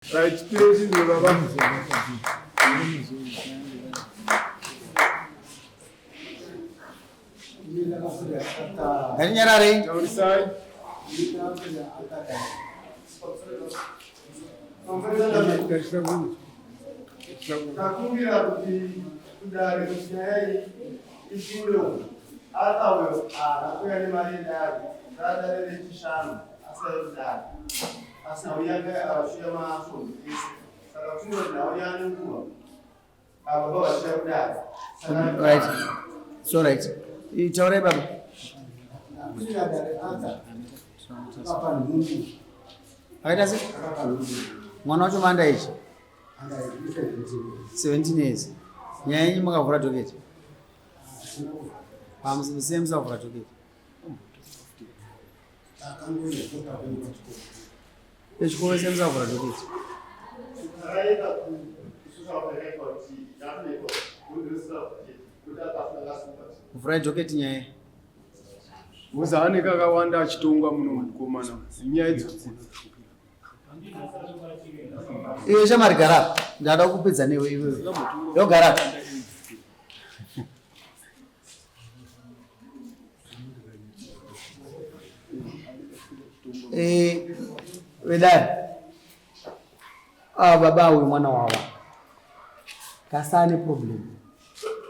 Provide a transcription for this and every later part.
Right, please, Baba. Right. So right. It's all right, Baba. How does it? One or two Mondays. 17 years. Yeah, you make a for to get. I'm the same stuff for to get. It's for the same stuff for to get. Fry jocket nye. Muzani kakawanda achitongwa muno mukomana. Nyaya idzodzi. Iwe shamari gara. Ndada kupedza newe iwe. Yo gara. Pedare. Baba uyu mwana wawa. Kasane problem.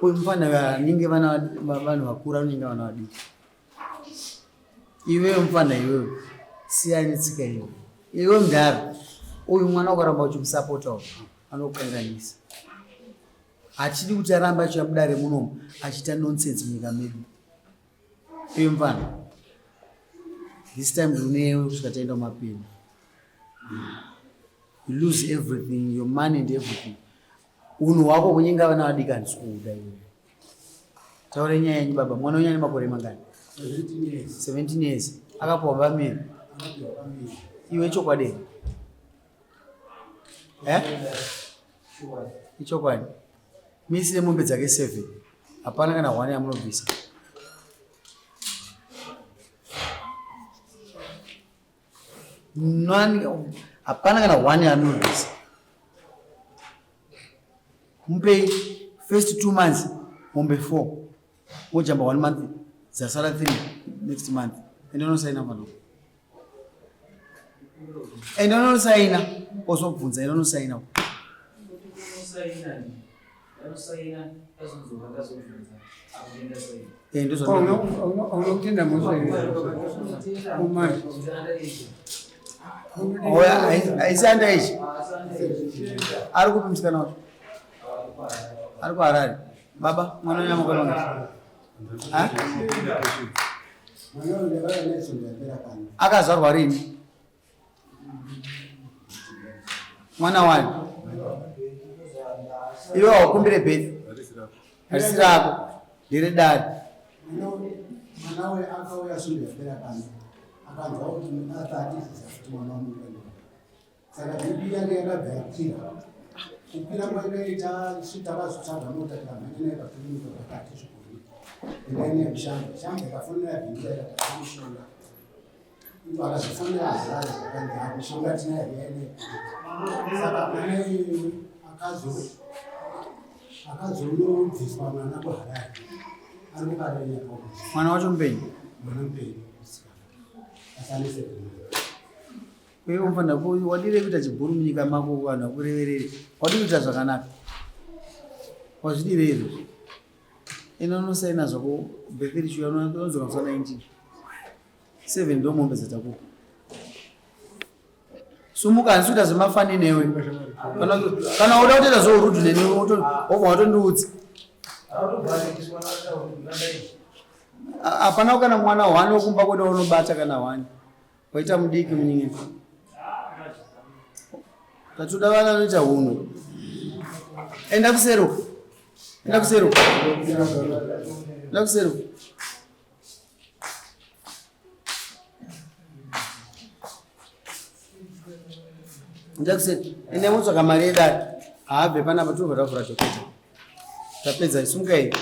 Uyu mfana ninge vanhu vakura ninge vanhu vadiki. Iwe mfana iwe siyani tsika iwe. Iwe mudhara. Uyu mwana ukaramba uchimusapota anokukanganisa. Achidi kuti aramba achiyabudare munomu achita nonsense munyika medu. Iwe mfana. This time unewe kusvika taenda kumapenzi. You lose everything, your money and everything. Unhu wako kunyinga vana vadika ndisukuda iwe. Taure nyaya yenyu baba, mwana unyane makore mangani? 17 years. Akapuwa pamiri. Iwe chokwadi. Ichokwadi. Misile mombe dzake 7. Hapana kana 1 yamunobvisa. Hapana kana 1 yamunobvisa. Mupe first 2 months, mombe 4. Mojamba 1 month, zasara 3 next month. And don't sign up. And don't sign up. Also, I don't sign up. I said, I'll go to Mr. I'll go around. Baba, akazvarwa rini? Mwana wani? Iwe wakumbire bhethi? Harisi rako. Ndiri dadi. Mwana we akauya shure yapera pano. Akanzwa kuti atatiza kuti mwana wamukana. Saka bibi yake yakabva yakwira. Kukwira kwainoita takazotsaga mota tamanene pakunyika pakati zvikuru. Ndaine mushamba. Shamba yakafonera bibi yakamushonga. Ipo akazofonera hazara zvakanzi mushonga tinayo yaine. Saka mwana akazonodzidzwa mwana kuHarare. Anokarenya kwa. Mwana wacho mupenyu? Mwana mupenyu. Asanise. Wewe umfana wadire kuita chibhuru munyika mako vanhu vakureverere. Wadire kuita zvakanaka. Wazvidire izvo. Inonosaina zvako birthday issue unonzwa kusa 19. 7 ndo mombe dzatakupa. Sumuka ansuta zvemafani newe. Kana uda kuita zvorudu newe watondiudza. Hapana kana mwana 1 wokumba kweda unobata kana 1. Waita mudiki munyika. Tatuda vana vanoita huno. Enda kusero. Enda kusero. Enda kusero. Enda kusero. Enda mutsvaka mari yedari. Haabve panapa tobva tavhura choketa. Tapedza sumuka iyi.